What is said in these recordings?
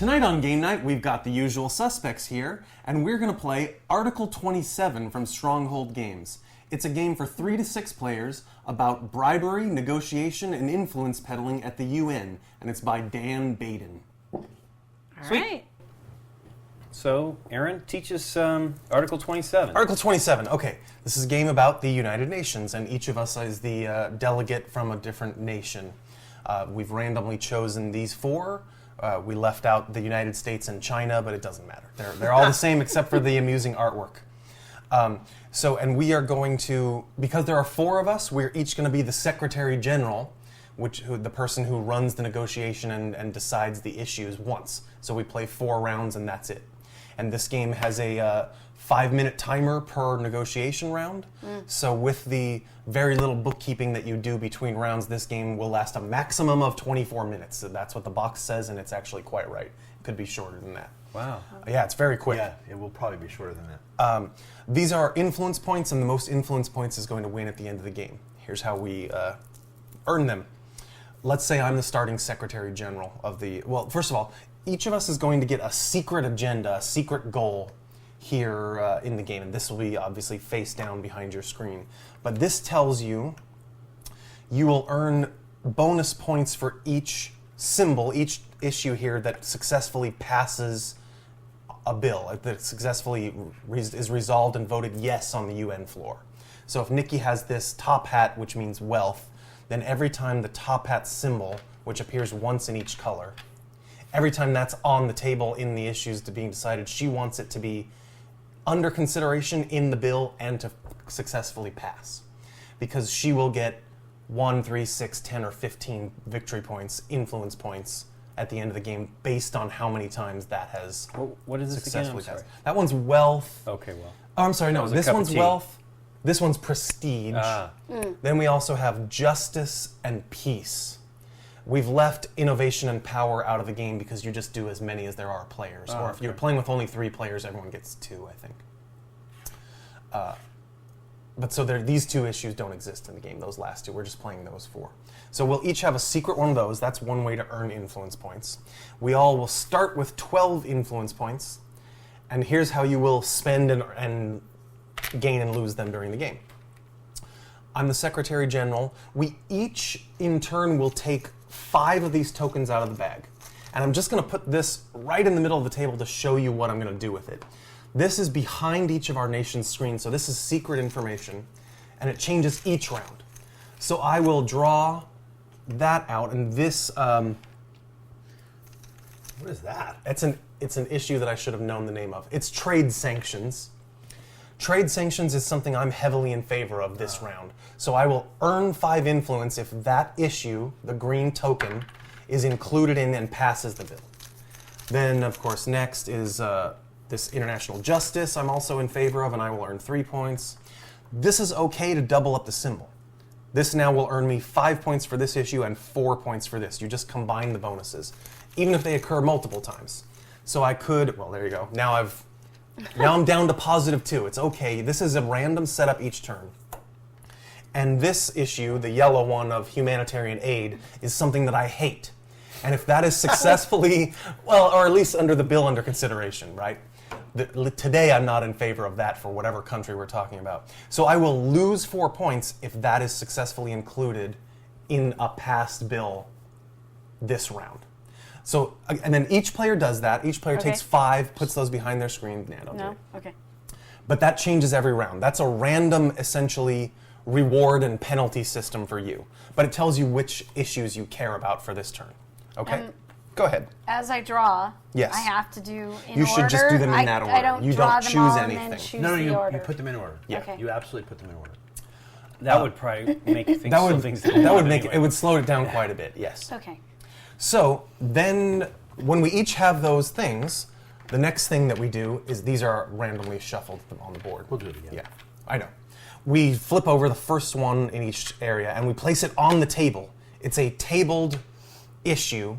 Tonight on Game Night, we've got the usual suspects here, and we're going to play Article 27 from Stronghold Games. It's a game for 3 to 6 players about bribery, negotiation, and influence peddling at the UN, and it's by Baden. All right. So, Aaron, teach us Article 27. Article 27, okay. This is a game about the United Nations, and each of us is the delegate from a different nation. We've randomly chosen these 4. We left out the United States and China, but it doesn't matter. They're all the same except for the amusing artwork. And we are going to, because there are 4 of us, we're each going to be the Secretary General, the person who runs the negotiation and decides the issues once. So we play 4 rounds and that's it. And this game has a 5-minute timer per negotiation round. So with the very little bookkeeping that you do between rounds, this game will last a maximum of 24 minutes. So that's what the box says, and it's actually quite right. It could be shorter than that. Wow. Yeah, it's very quick. Yeah, it will probably be shorter than that. These are influence points, and the most influence points is going to win at the end of the game. Here's how we earn them. Let's say I'm the starting Secretary General of the... Well, first of all, each of us is going to get a secret agenda, a secret goal here in the game, and this will be obviously face down behind your screen. But this tells you you will earn bonus points for each symbol, each issue here that successfully passes a bill, that successfully is resolved and voted yes on the UN floor. So if Nikki has this top hat, which means wealth, then every time the top hat symbol, which appears once in each color, every time that's on the table in the issues to being decided, she wants it to be under consideration in the bill and to successfully pass. Because she will get 1, 3, 6, 10, or 15 victory points, influence points, at the end of the game based on how many times that has What is this again? I'm successfully sorry. passed. That one's wealth. Okay, well. Oh, I'm sorry, no. was a This cup of one's tea. wealth. This one's prestige. Ah. Then we also have justice and peace. We've left innovation and power out of the game because you just do as many as there are players. Or if you're playing with only 3 players, everyone gets 2, I think. But so these 2 issues don't exist in the game, those last 2. We're just playing those 4. So we'll each have a secret one of those. That's one way to earn influence points. We all will start with 12 influence points. And here's how you will spend and gain and lose them during the game. I'm the Secretary General. We each, in turn, will take 5 of these tokens out of the bag. And I'm just going to put this right in the middle of the table to show you what I'm going to do with it. This is behind each of our nation's screens, so this is secret information, and it changes each round. So I will draw that out, and this... What is that? It's an issue that I should have known the name of. It's trade sanctions. Trade sanctions is something I'm heavily in favor of this round. So I will earn 5 influence if that issue, the green token, is included in and passes the bill. Then, of course, next is this international justice I'm also in favor of, and I will earn 3 points. This is okay to double up the symbol. This now will earn me 5 points for this issue and 4 points for this. You just combine the bonuses, even if they occur multiple times. So I could, well, there you go. Now I'm down to +2. It's okay. This is a random setup each turn. And this issue, the yellow one of humanitarian aid, is something that I hate. And if that is successfully, well, or at least under the bill under consideration, right? Today I'm not in favor of that for whatever country we're talking about. So I will lose 4 points if that is successfully included in a passed bill this round. So, and then each player does that. Each player takes 5, puts those behind their screen. Nah, don't do it. Okay. But that changes every round. That's a random, essentially, reward and penalty system for you. But it tells you which issues you care about for this turn. Okay? Go ahead. As I draw, Yes. I have to do in order. You should just do them in that order. I don't You draw don't them choose all and anything. then choose No, the you order. put them in order. Yeah. Okay. You absolutely put them in order. That would probably make things That would, slow things down. that would make anyway. it would slow it down quite a bit, yes. Okay. So then when we each have those things, the next thing that we do is these are randomly shuffled on the board. We'll do it again. Yeah, I know. We flip over the first one in each area and we place it on the table. It's a tabled issue.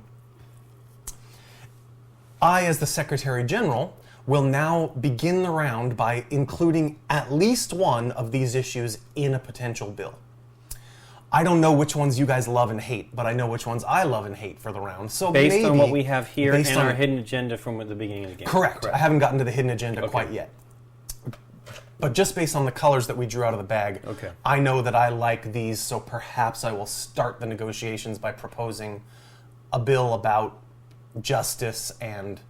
I, as the Secretary General, will now begin the round by including at least one of these issues in a potential bill. I don't know which ones you guys love and hate, but I know which ones I love and hate for the round. So Based maybe, on what we have here based and on- our hidden agenda from the beginning of the game. Correct. I haven't gotten to the hidden agenda Okay. quite yet. But just based on the colors that we drew out of the bag, Okay. I know that I like these, so perhaps I will start the negotiations by proposing a bill about justice and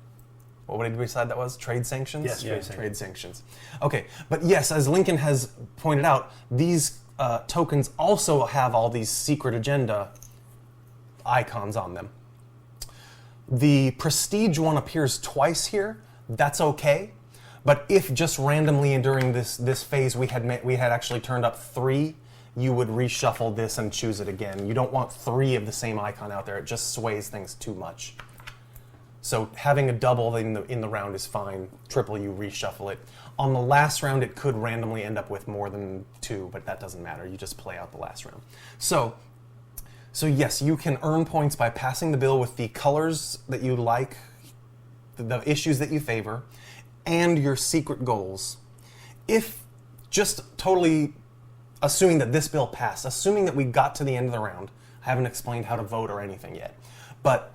what did we decide that was? Trade sanctions? Yes, trade trade sanctions. Okay, but yes, as Lincoln has pointed out, these tokens also have all these secret agenda icons on them. The prestige one appears twice here. That's okay. But if just randomly and during this phase we had actually turned up 3, you would reshuffle this and choose it again. You don't want 3 of the same icon out there. It just sways things too much. So having a double in the round is fine. Triple, you reshuffle it. On the last round, it could randomly end up with more than 2, but that doesn't matter. You just play out the last round. So yes, you can earn points by passing the bill with the colors that you like, the issues that you favor, and your secret goals. If just totally assuming that this bill passed, assuming that we got to the end of the round, I haven't explained how to vote or anything yet, but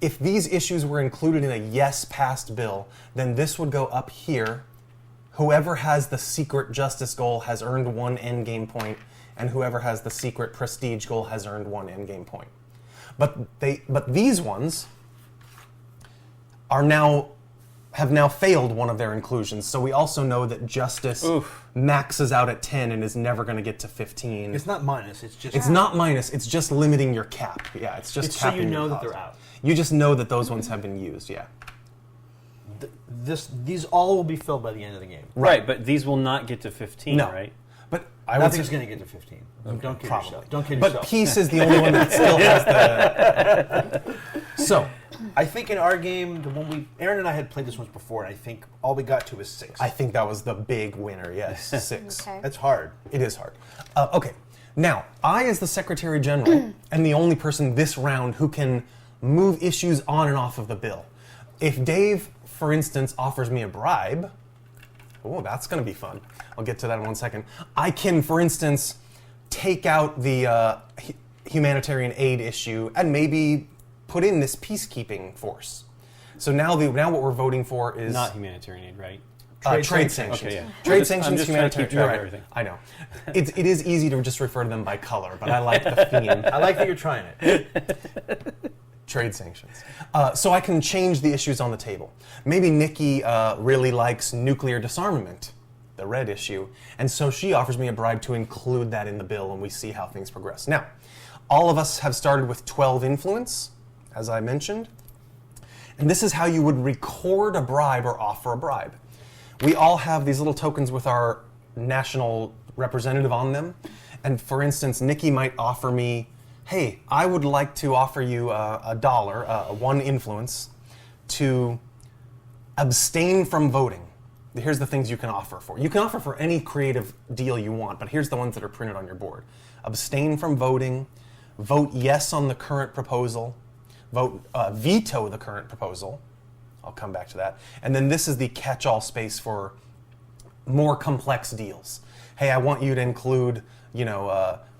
if these issues were included in a yes passed bill, then this would go up here. Whoever has the secret justice goal has earned 1 endgame point, and whoever has the secret prestige goal has earned 1 endgame point. But these ones have now failed one of their inclusions. So we also know that justice maxes out at 10 and is never going to get to 15. It's not minus. It's just. It's not minus. It's just limiting your cap. Yeah, it's just It's so capping you know your that cost. they're out. You just know that those ones have been used. Yeah. These all will be filled by the end of the game. Right, but these will not get to 15, No. right? But I would Nothing's say, going to get to 15. Don't kid probably. yourself. Don't kid but yourself. peace is the only one that still has the. So I think in our game, the one Aaron and I had played this once before, and I think all we got to was 6. I think that was the big winner. Yes, 6. Okay. That's hard. It is hard. Okay. Now, I, as the Secretary General, am the only person this round who can move issues on and off of the bill. If Dave, for instance, offers me a bribe, that's going to be fun. I'll get to that in 1 second. I can, for instance, take out the humanitarian aid issue and maybe put in this peacekeeping force. So now what we're voting for is Not humanitarian aid, right? trade sanctions. Okay, yeah. Trade I'm sanctions, just trying to keep humanitarian. You're track of right. everything. I know. It is easy to just refer to them by color, but I like the theme. I like that you're trying it. Trade sanctions. So I can change the issues on the table. Maybe Nikki really likes nuclear disarmament, the red issue, and so she offers me a bribe to include that in the bill, and we see how things progress. Now, all of us have started with 12 influence, as I mentioned, and this is how you would record a bribe or offer a bribe. We all have these little tokens with our national representative on them, and for instance, Nikki might offer me, hey, I would like to offer you $1, 1 influence, to abstain from voting. Here's the things you can offer for. You can offer for any creative deal you want, but here's the ones that are printed on your board. Abstain from voting, vote yes on the current proposal, veto the current proposal. I'll come back to that. And then this is the catch-all space for more complex deals. Hey, I want you to include,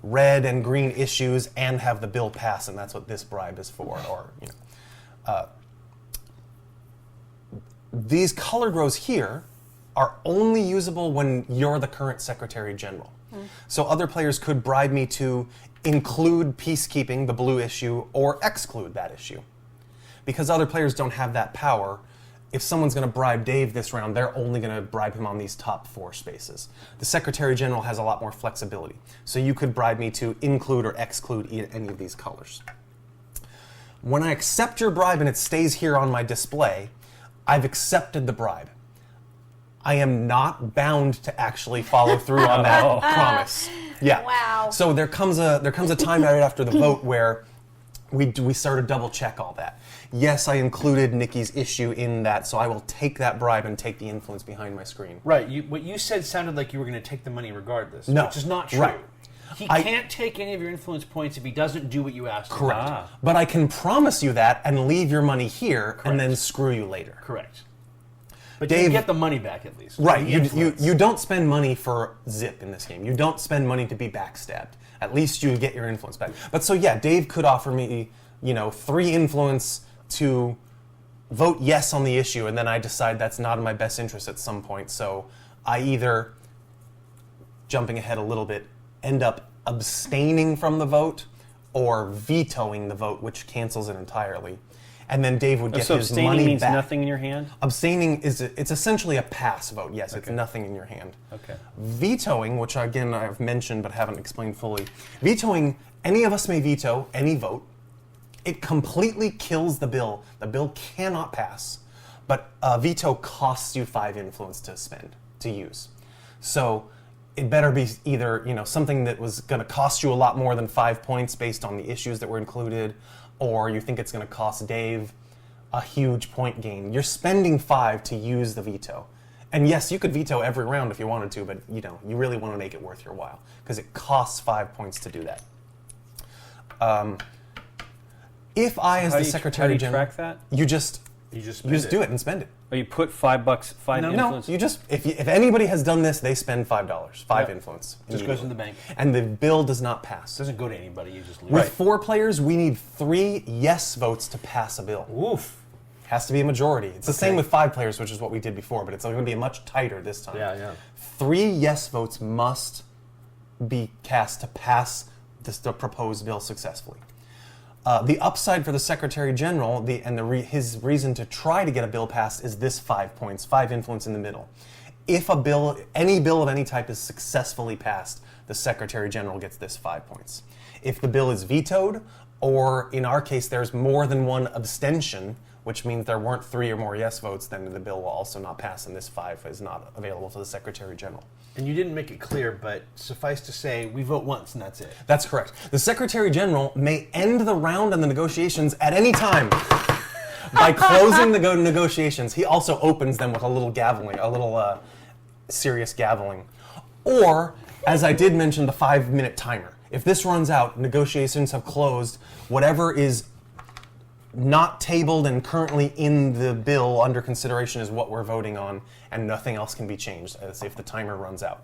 red and green issues and have the bill pass, and that's what this bribe is for. Or, these colored rows here are only usable when you're the current Secretary General. So other players could bribe me to include peacekeeping, the blue issue, or exclude that issue. Because other players don't have that power, if someone's going to bribe Dave this round, they're only going to bribe him on these top 4 spaces. The Secretary General has a lot more flexibility. So you could bribe me to include or exclude any of these colors. When I accept your bribe and it stays here on my display, I've accepted the bribe. I am not bound to actually follow through on that promise. Yeah. Wow. So there comes a time right after the vote where we start to double check all that. Yes, I included Nikki's issue in that, so I will take that bribe and take the influence behind my screen. Right. What you said sounded like you were going to take the money regardless. No. Which is not true. Right. He can't take any of your influence points if he doesn't do what you asked him. Correct. But I can promise you that and leave your money here and then screw you later. Correct. But Dave, you get the money back at least. right? The You influence. don't spend money for zip in this game. You don't spend money to be backstabbed. At least you get your influence back. But so yeah, Dave could offer me 3 influence to vote yes on the issue, and then I decide that's not in my best interest at some point. So I either, jumping ahead a little bit, end up abstaining from the vote or vetoing the vote, which cancels it entirely. And then Dave would get So his abstaining money means back. nothing in your hand? Abstaining it's essentially a pass vote. Yes, it's Okay. nothing in your hand. Okay. Vetoing, which again I've mentioned but haven't explained fully. Vetoing, any of us may veto any vote. It completely kills the bill. The bill cannot pass. But veto costs you 5 influence to use. So it better be either something that was going to cost you a lot more than 5 points based on the issues that were included, or you think it's going to cost Dave a huge point gain. You're spending 5 to use the veto. And yes, you could veto every round if you wanted to, but you really want to make it worth your while because it costs 5 points to do that. If I, as the Secretary General, track that? you just spend do it and spend it. Or you put $5, 5 No, influence? you just if anybody has done this, they spend $5, 5 influence. Just goes in the immediately. bank. And the bill does not pass. It doesn't go to anybody. You just lose. With 4 players, we need 3 yes votes to pass a bill. Oof. Has to be a majority. It's the same Okay. with 5 players, which is what we did before, but it's going to be much tighter this time. Yeah. 3 yes votes must be cast to pass the proposed bill successfully. The upside for the Secretary General his reason to try to get a bill passed is this 5 points, 5 influence in the middle. If any bill of any type is successfully passed, the Secretary General gets this 5 points. If the bill is vetoed, or in our case there's more than 1 abstention, which means there weren't 3 or more yes votes, then the bill will also not pass, and this 5 is not available to the Secretary General. And you didn't make it clear, but suffice to say, we vote once and that's it. That's correct. The Secretary General may end the round and the negotiations at any time. By closing the negotiations, he also opens them with a little gaveling, a little serious gaveling. Or, as I did mention, the 5-minute timer. If this runs out, negotiations have closed, whatever is not tabled and currently in the bill under consideration is what we're voting on, and nothing else can be changed as if the timer runs out.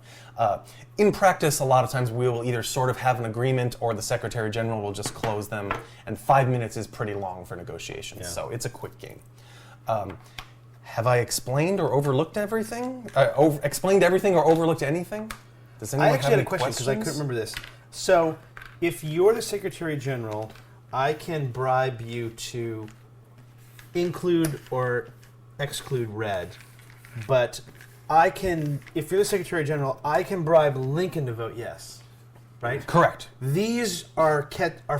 In practice, a lot of times we will either sort of have an agreement or the Secretary General will just close them, and 5 minutes is pretty long for negotiations, so it's a quick game. Have I explained or overlooked everything? Explained everything or overlooked anything? Does anyone I actually have had any a question because I couldn't questions? remember this. So, if you're the Secretary General, I can bribe you to include or exclude red, but I can, if you're the Secretary General, I can bribe Lincoln to vote yes, right? Correct. These are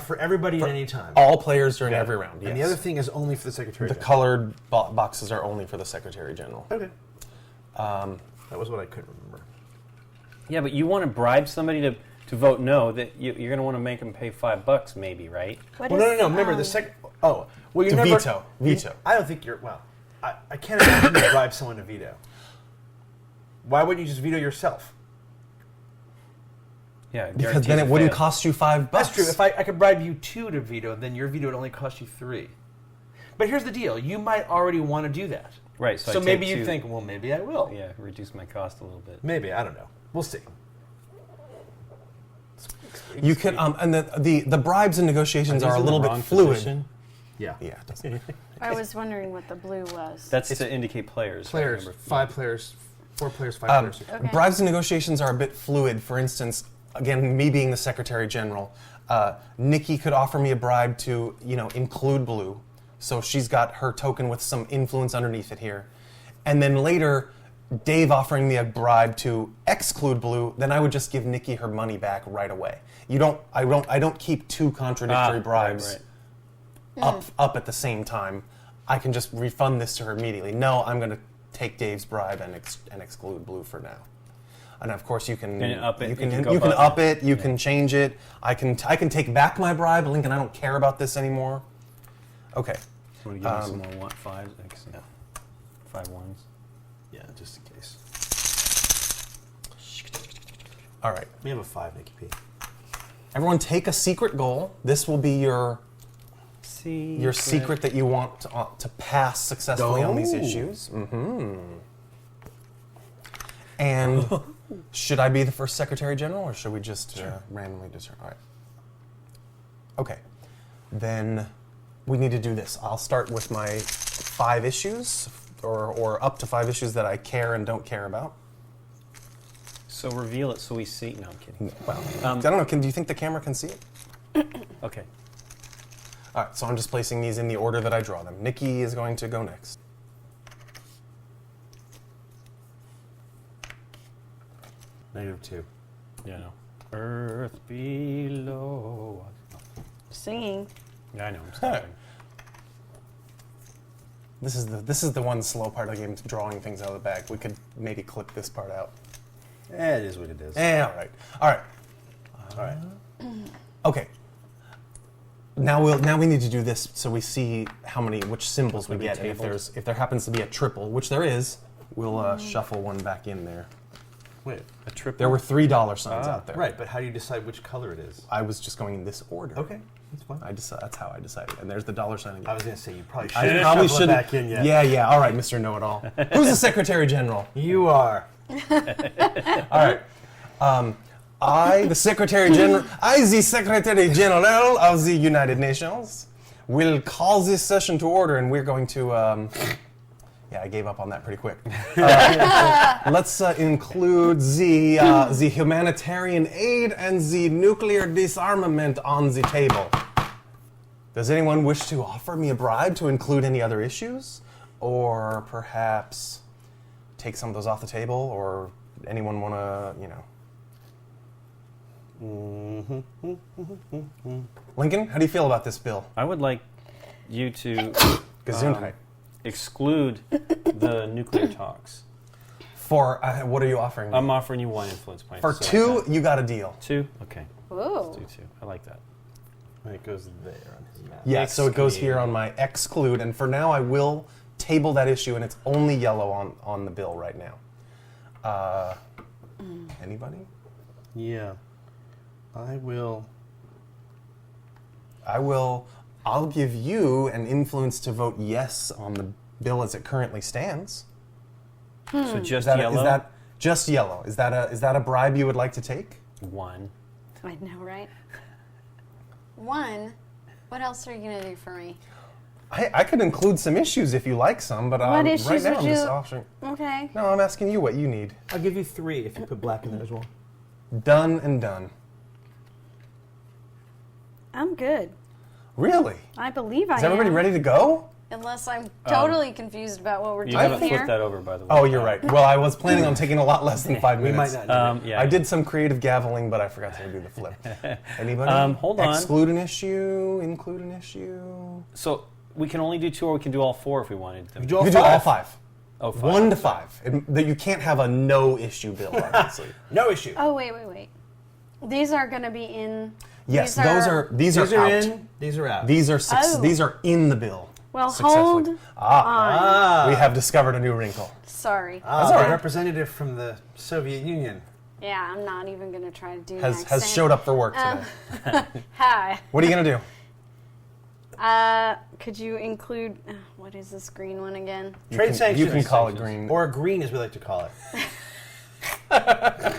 for everybody at any time. All players during every round, yes. And the other thing is only for the Secretary The General. colored boxes are only for the Secretary General. Okay. That was what I couldn't remember. Yeah, but you want to bribe somebody to vote no, that you're going to want to make them pay $5 maybe, right? What Well, is, no. Remember, well, you To never... veto. I don't think you're... Well, I can't imagine you bribe someone to veto. Why wouldn't you just veto yourself? Yeah, Because then it wouldn't cost you $5. That's true. If I could bribe you 2 to veto, then your veto would only cost you 3. But here's the deal. You might already want to do that. Right, So I maybe take you 2. think, well, maybe I will. Yeah, reduce my cost a little bit. Maybe. I don't know. We'll see. You could, and the bribes and negotiations are a little bit fluid. Yeah. Yeah, it doesn't. I was wondering what the blue was. That's to indicate players. I Players. remember. 5 players. 4 players, 5 players. Okay. Bribes and negotiations are a bit fluid. For instance, again, me being the Secretary General, Nikki could offer me a bribe to, include blue. So she's got her token with some influence underneath it here. And then later, Dave offering me a bribe to exclude blue, then I would just give Nikki her money back right away. I don't keep 2 contradictory bribes up at the same time. I can just refund this to her immediately. No, I'm going to take Dave's bribe and exclude blue for now. And of course, you can up it. you can You can go you can above up it. You can change it. I can take back my bribe, Lincoln. I don't care about this anymore. Okay. Want to give me some more 5s? Yeah. 5 ones. Yeah, just in case. All right. We have a 5, Nikki P. Everyone, take a secret goal. This will be your secret that you want to pass successfully on these Oh. issues. And should I be the first Secretary General, or should we just randomly determine? All right. Okay. Then we need to do this. I'll start with my 5 issues, or up to 5 issues that I care and don't care about. So reveal it so we see. No, I'm kidding. Well, I don't know. Do you think the camera can see it? Okay. All right. So I'm just placing these in the order that I draw them. Nikki is going to go next. -2. Yeah, no. Earth below. Singing. Yeah, I know. I'm stopping. This is the one slow part of the game, drawing things out of the bag. We could maybe clip this part out. It is what it is. All right. All right. All right. Okay. Now we need to do this so we see which symbols we Maybe get. And tables. if there happens to be a triple, which there is, we'll shuffle one back in there. Wait. A triple. There were $3 signs out there. Right, but how do you decide which color it is? I was just going in this order. Okay, that's fine. That's how I decided. And there's the dollar sign again. I was going to say, you probably I shouldn't probably shuffle it shouldn't. back in yet. Yeah. All right, Mr. Know-It-All. Who's the Secretary General? You are. All right. The Secretary General of the United Nations will call this session to order, and we're going to. I gave up on that pretty quick. Let's include the humanitarian aid and the nuclear disarmament on the table. Does anyone wish to offer me a bribe to include any other issues, or perhaps take some of those off the table, or anyone want to, Lincoln, how do you feel about this bill? I would like you to Gesundheit. exclude the nuclear talks. For what are you offering me? I'm offering you 1 influence point. For so 2, you got a deal. 2? Okay. Ooh. Let's do 2. I like that. It goes there on his map. Yeah, so it goes here on my exclude, and for now I will table that issue, and it's only yellow on the bill right now. Anybody? Yeah. I'll give you an influence to vote yes on the bill as it currently stands. So just Is yellow? that just yellow? Is that a bribe you would like to take? 1. I know, right? 1. What else are you gonna do for me? I could include some issues if you like some, but What right issues now would I'm just you- offering. Okay. No, I'm asking you what you need. I'll give you 3 if you put black in there as well. Done and done. I'm good. Really? I believe I am. Is everybody ready to go? Unless I'm totally confused about what we're You doing haven't here. flipped that over, by the way. Oh, you're right. Well, I was planning on taking a lot less than 5 We minutes. might not. Yeah. I did some creative gaveling, but I forgot to do the flip. Anybody? Hold on. Exclude an issue, include an issue. So we can only do 2, or we can do all 4 if we wanted them. You can do all 5. Oh, 5. 1 to 5. That you can't have a no issue bill, obviously. No issue. Oh, wait. These are going to be in... Yes, these these are out. in. These are out. These are Oh. These are in the bill. Well, successfully. hold Ah. We have discovered a new wrinkle. Sorry. Ah, That's all the right. representative from the Soviet Union. Yeah, I'm not even going to try to do an Has accent. showed up for work today. Hi. What are you gonna do? Could you include... what is this green one again? Trade sanctions. You can call it green. Or green, as we like to call it.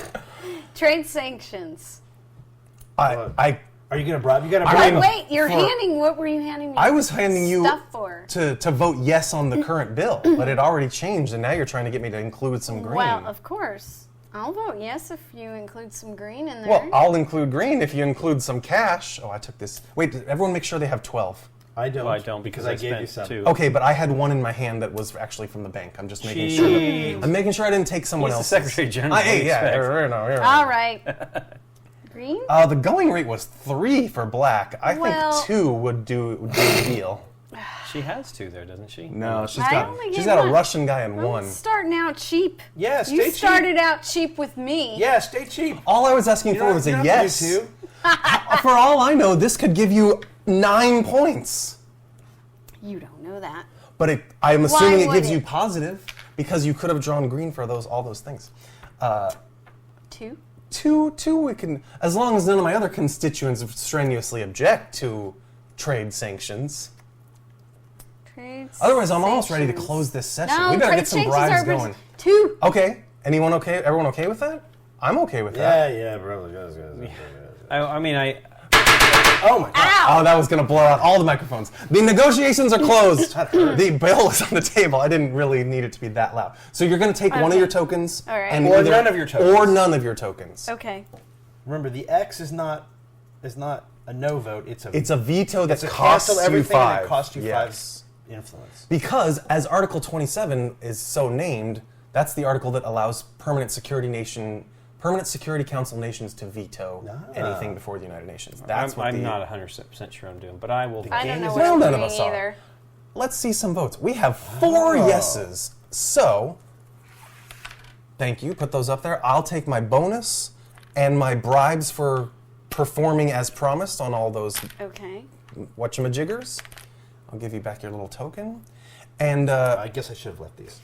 Trade sanctions. I Are you going to bribe? You got to I bribe mean, Wait, you're for- handing... What were you handing me? I was handing you stuff for. to vote yes on the current bill, but it already changed, and now you're trying to get me to include some green. Well, of course. I'll vote yes if you include some green in there. Well, I'll include green if you include some cash. Oh, I took this. Wait, did everyone make sure they have 12? I don't. Well, I don't because I gave you spent some. 2. Okay, but I had one in my hand that was actually from the bank. I'm just making sure. Jeez. I'm making sure I didn't take someone He's the else's. Secretary General. I ate, What do you yeah. expect? All right. Green? The going rate was 3 for black. I Well- think 2 would do the deal. She has 2 there, doesn't she? No, she's I got only she's gave got a one. Russian guy in I'm 1. starting out cheap. Yeah, stay You cheap. started out cheap with me. Yeah, stay cheap. All I was asking for was a yes. For all I know, this could give you 9 points. You don't know that. But I'm assuming it would gives it? you positive because you could have drawn green for all those things. 2? Two, we can, as long as none of my other constituents strenuously object to trade sanctions. Trade Otherwise, I'm almost ready to sanctions. close this session. No, We better trade get some sanctions bribes are going. 2. Okay, Anyone okay? Everyone okay with that? I'm okay with that. Yeah, probably. I mean, Oh my god. Oh, that was going to blow out all the microphones. The negotiations are closed. The bill is on the table. I didn't really need it to be that loud. So you're going to take one of your tokens. All right. And Or none of your tokens. Or none of your tokens. Okay. Remember, the X is not a no vote. It's a veto that it's a costs cancel you everything and 5. it costs you Yes. 5 influence. Because as Article 27 is so named, that's the article that allows permanent Security Council nations to veto anything before the United Nations. That's I'm not 100% sure I'm doing, but I will. I don't know is- what well, I'm none of doing us are. either. Let's see some votes. We have 4 yeses. So, thank you. Put those up there. I'll take my bonus and my bribes for performing as promised on all those Okay. whatchamajiggers. I'll give you back your little token. And I guess I should have left these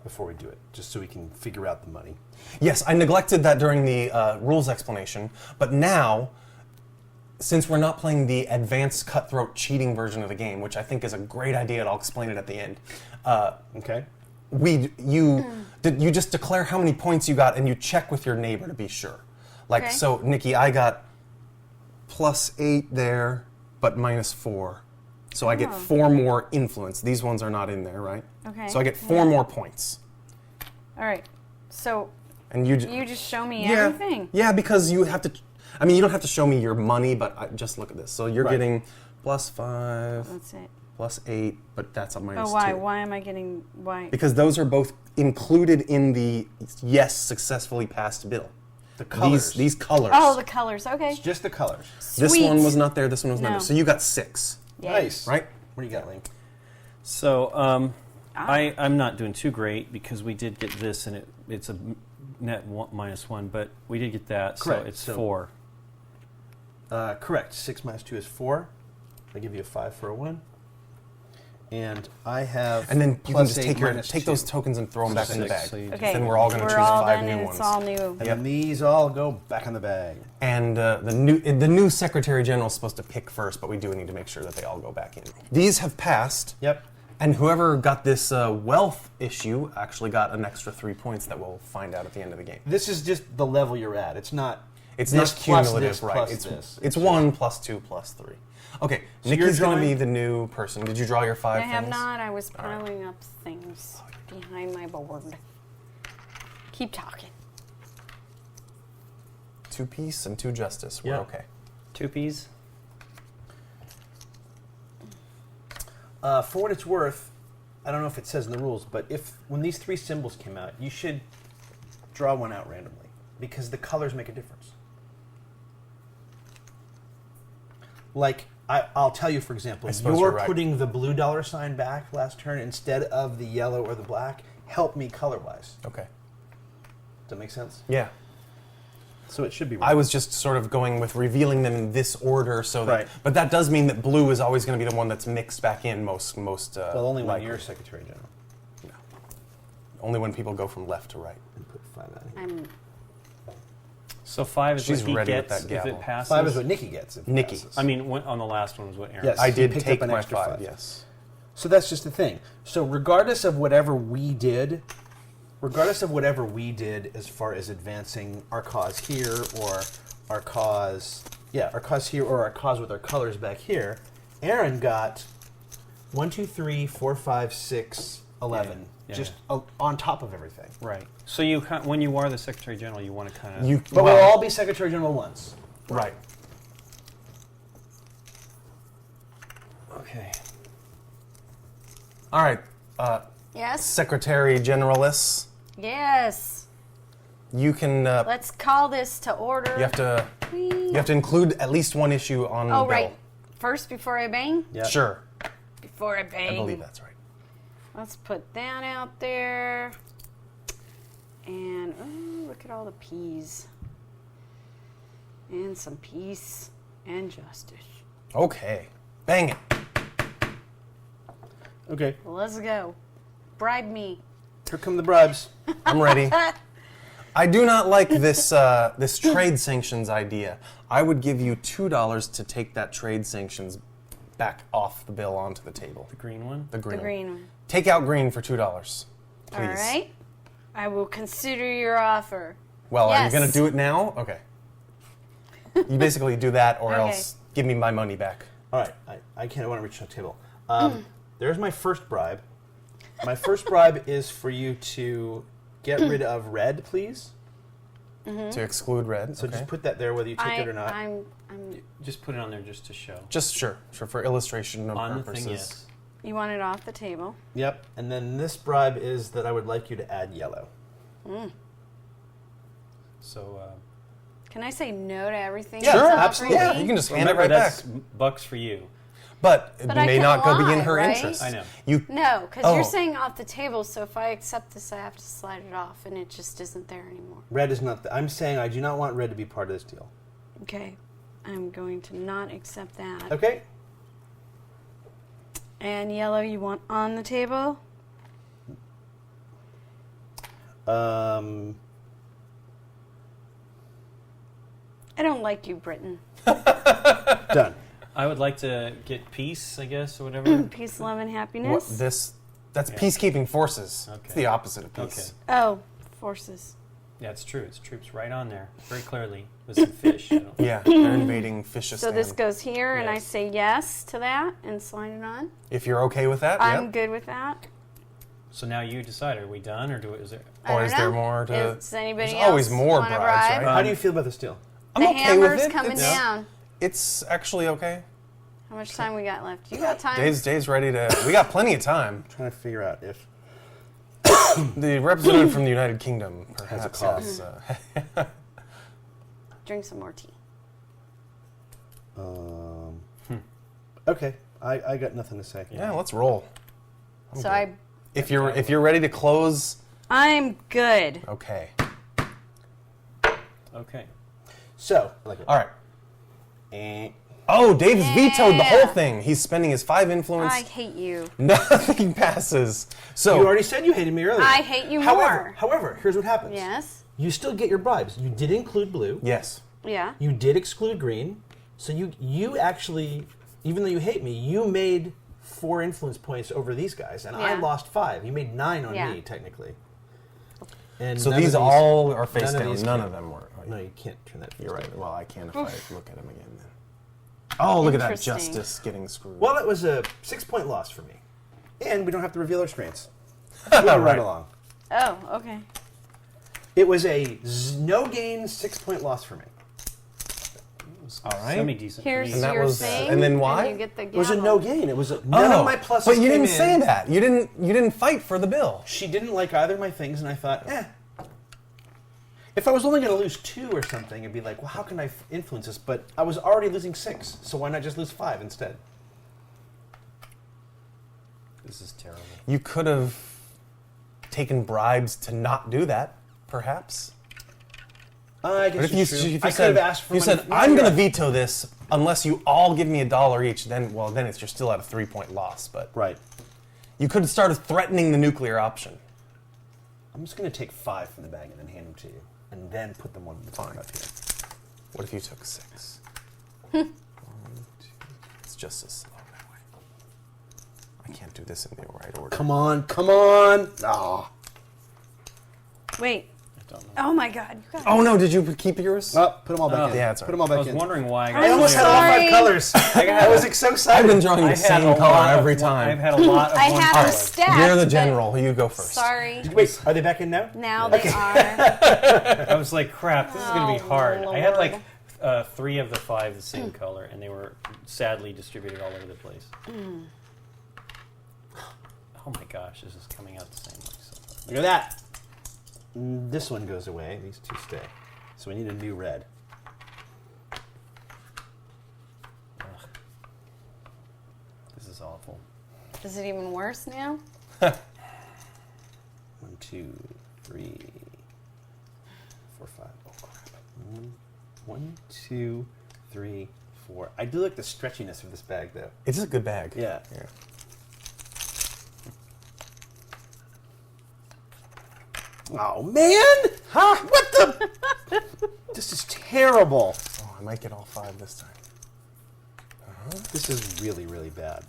before we do it, just so we can figure out the money. yes, I neglected that during the rules explanation. But now, since we're not playing the advanced cutthroat cheating version of the game, which I think is a great idea, and I'll explain it at the end. Okay. You just declare how many points you got, and you check with your neighbor to be sure. Like, Okay. so, Nikki, I got +8 there, but -4. So I get 4 more influence. These ones are not in there, right? Okay. So I get 4 more points. All right. So And you you just show me everything. Yeah, because you have to. I mean, you don't have to show me your money, but just look at this. So you're Right. getting +5, That's it. +8, but that's a -2. Oh, why? Why am I getting why? Because those are both included in the yes successfully passed bill. The colors. These colors. Oh, the colors. Okay. It's just the colors. This Sweet. one was not there. This one was not No. there. So you got 6, Yay. Nice. right? What do you got, Link? So I'm not doing too great because we did get this, and it's a net -1, but we did get that, Correct. so it's So- 4. Correct. 6 minus 2 is 4. I give you a 5 for a win. And I have. And then you can just +8 take those -2. tokens and throw them back in the 6, bag. so you Okay. Then we're all going to choose 5 done new and ones. It's all new. And then these all go back in the bag. And the new Secretary General is supposed to pick first, but we do need to make sure that they all go back in. These have passed. Yep. And whoever got this wealth issue actually got an extra 3 points that we'll find out at the end of the game. This is just the level you're at. It's not. It's this not plus cumulative, this right? plus It's this. it's 1 + 2 + 3. Okay, So you're Nikki's going to drawing- be the new person. Did you draw your 5 I things? have not. I was piling up things behind my board. Keep talking. 2 peace and 2 justice. We're Yeah. okay. 2 Ps. For what it's worth, I don't know if it says in the rules, but when these 3 symbols came out, you should draw one out randomly because the colors make a difference. Like, I'll tell you, for example, I suppose you're you're right. putting the blue $ back last turn instead of the yellow or the black. Help me color-wise. Okay. Does that make sense? Yeah. So it should be I was just sort of going with revealing them in this order, so that. Right. But that does mean that blue is always going to be the one that's mixed back in most. Well, only when likely. you're Secretary General. Only when people go from left to right. And put 5 out here. I'm So 5 is She's what he ready with gets that if gavel. it passes. 5 is what Nikki gets. If it Nikki. passes. I mean, on the last one was what Aaron. Yes. I he did picked take up an my extra 5. five. Yes. So that's just the thing. So regardless of whatever we did as far as advancing our cause here or our cause here or our cause with our colors back here, Aaron got 1, 2, 3, 4, 5, 6, 11, Yeah. just on top of everything. Right. So when you are the Secretary General, you want to kind of. But well, we'll all be Secretary General once. right. Okay. All right, yes. Secretary Generalis, Yes. you can. Let's call this to order. You have to. Whee! You have to include at least one issue on the Oh, bill. right. First, before I bang. Yeah. Sure. Before I bang. I believe that's right. Let's put that out there. And oh, look at all the P's. And some peace and justice. Okay. Bang it. Okay. Well, let's go. Bribe me. Here come the bribes. I'm ready. I do not like this this trade sanctions idea. I would give you $2 to take that trade sanctions back off the bill onto the table. The green one. The green. The green one. Take out green for $2, please. All right. I will consider your offer. Well, are you Yes. going to do it now? Okay. You basically do that, or Okay. else give me my money back. All right, I can't. I want to reach the table. There's my first bribe. My first bribe is for you to get rid of red, please. To exclude red. So okay. just put that there, whether you take it or not. I'm Just put it on there just to show. Just sure for illustration On the purposes. thing, yes. You want it off the table. Yep. And then this bribe is that I would like you to add yellow. So, Can I say no to everything? Yeah, that's sure, offered absolutely. Yeah, me? you can just hand it remember, right that's back. bucks for you. But it But I may can not go be in lie, her right? interest. I know. You No, because Oh. you're saying off the table, so if I accept this, I have to slide it off, and it just isn't there anymore. Red is not. I'm saying I do not want red to be part of this deal. Okay. I'm going to not accept that. Okay. And yellow you want on the table? Um. I don't like you, Britain. Done. I would like to get peace, I guess, or whatever. Peace, love, and what happiness. that's Yeah. peacekeeping forces. Okay. It's the opposite of peace. Okay. Oh, forces. Yeah, it's true. It's troops right on there, very clearly, with some fish. I don't- Yeah, they're invading Fishistan. So this goes here, and I Yes. say yes to that and slide it on. If you're okay with that, I'm yep. good with that. So now you decide: are we done, or is there? I Or don't is there know. more to? Does anybody There's else always more want a bribes, bribe? right? How do you feel about this deal? I'm The okay with hammer's it. coming It's- down. It's actually okay. How much time we got left? You got time? Dave's ready to. We got plenty of time. I'm trying to figure out if. The representative from the United Kingdom perhaps call. has. Drink some more tea. Okay, I got nothing to say. Yeah, let's roll. So good. If you're ready to close, I'm good. okay. Okay. So, like, All right. eh. Oh, Dave's vetoed the whole Yeah. thing. He's spending his 5 influence. I hate you. Nothing passes. So You already said you hated me earlier. I hate you more. However, here's what happens. Yes. You still get your bribes. You did include blue. yes, Yeah. You did exclude green. So you actually, even though you hate me, you made 4 influence points over these guys, and I Yeah. lost 5. You made 9 on Yeah. me, technically. And so none of these all are face none of down. these None can- of them were. No, you can't turn that. You're face right. down. Well, I can if I look at him again. Then. Oh, look at that Interesting. justice getting screwed. Well, it was a 6-point loss for me, and we don't have to reveal our screens. Moving right Right. along. Oh, okay. It was a no gain 6-point loss for me. All right. Semi-decent. for Here's me. And that your was- thing. and then why? you get the It was a gavel. no gain. It was none of my pluses. But you came didn't say in. that. You didn't fight for the bill. She didn't like either of my things, and I thought, if I was only going to lose 2 or something, it'd be like, well, how can I influence this? But I was already losing 6, so why not just lose 5 instead? This is terrible. You could have taken bribes to not do that, perhaps. I guess But if it's you, true. if I you could said, have asked for you money. said No, I'm you're going to right. veto this unless you all give me $1 each, then you're still at a 3-point loss. But Right. you could have started threatening the nuclear option. I'm just going to take 5 from the bag and then hand them to you, and then put them one at a time up here. What if you took 6? 1, 2. It's just as slow that way. I can't do this in the right order. Come on, come on! Ah. Wait. I don't know. Oh my God. You guys. Oh no! Did you keep yours? Oh, put them all back Oh. in. Yeah, that's Put right. them all I back was in. wondering why. I almost had all 5 Sorry. colors. I was so excited. I've been drawing the I've had same a color lot of every one- time. I've had a lot of I one had color. them stacked. You're the but- general. You go first. Sorry. Wait, are they back in now? Now they are. I was like, crap, this is going to be Oh, hard. I had Lord. like 3 of the 5 the same color, and they were sadly distributed all over the place. Oh my gosh, this is coming out the same way. So Look at that. This one goes away. These 2 stay. So we need a new red. this is awful. Is it even worse now? 1, 2, 3, 4, 5. Oh crap. 1, 2, 3, 4. I do like the stretchiness of this bag, though. It's a good bag. Yeah. Oh man! Huh? What the? This is terrible. Oh, I might get all 5 this time. This is really, really bad.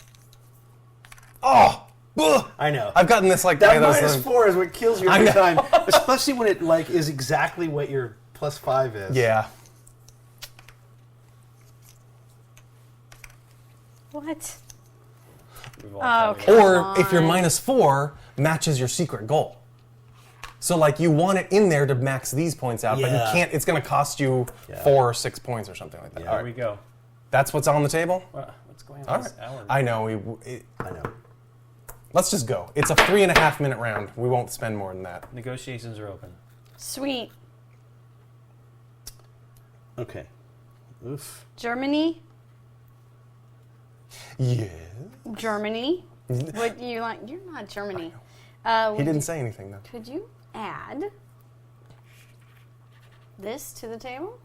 Oh! Ugh! I know. I've gotten this like That those- -4 is what kills you I every know. time, especially when it like is exactly what your +5 is. Yeah. What? We've all Oh, tried okay. it. Or if your on. -4 matches your secret goal. So like you want it in there to max these points out, but you Yeah. can't. It's going to cost you 4 or 6 points or something like that. Yeah. All Here we right. go. That's what's on the table. What's going on All this right. hour? I know. I know. Let's just go. It's a 3.5 minute round. We won't spend more than that. Negotiations are open. Sweet. Okay. Oof. Germany. Yeah. Germany. Would you like? You're not Germany. He didn't say anything though. Could you add this to the table,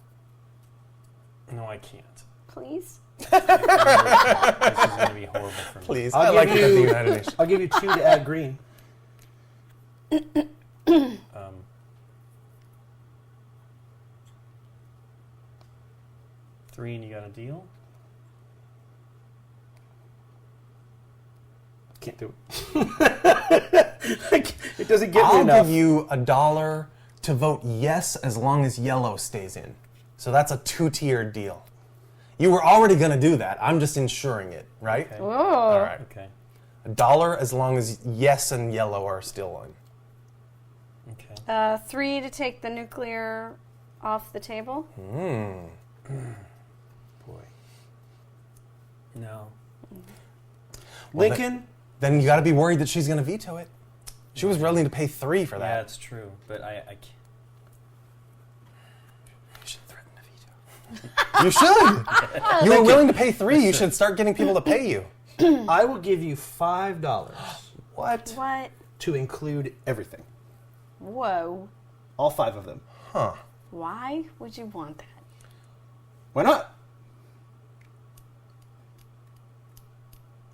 No, I can't. please? This is going to be horrible for me. Please. I'll I give like it at the you- United Nations. I'll give you 2 to add green. 3 and you got a deal? Can't do it. It doesn't give me I'll enough. give you $1 to vote yes as long as yellow stays in. So that's a 2-tiered deal. You were already going to do that. I'm just ensuring it, right? Okay. Oh. All right. Okay. $1 as long as yes and yellow are still on. Okay. 3 to take the nuclear off the table. Hmm. Boy. No. Lincoln. Then you got to be worried that she's going to veto it. She was willing to pay 3 for Yeah, that. it's true, but I can't. You should threaten to veto. You should. You were willing to pay 3. You should start getting people to pay you. I will give you $5 What? What? to include everything. Whoa. All 5 of them. Huh. Why would you want that? Why not?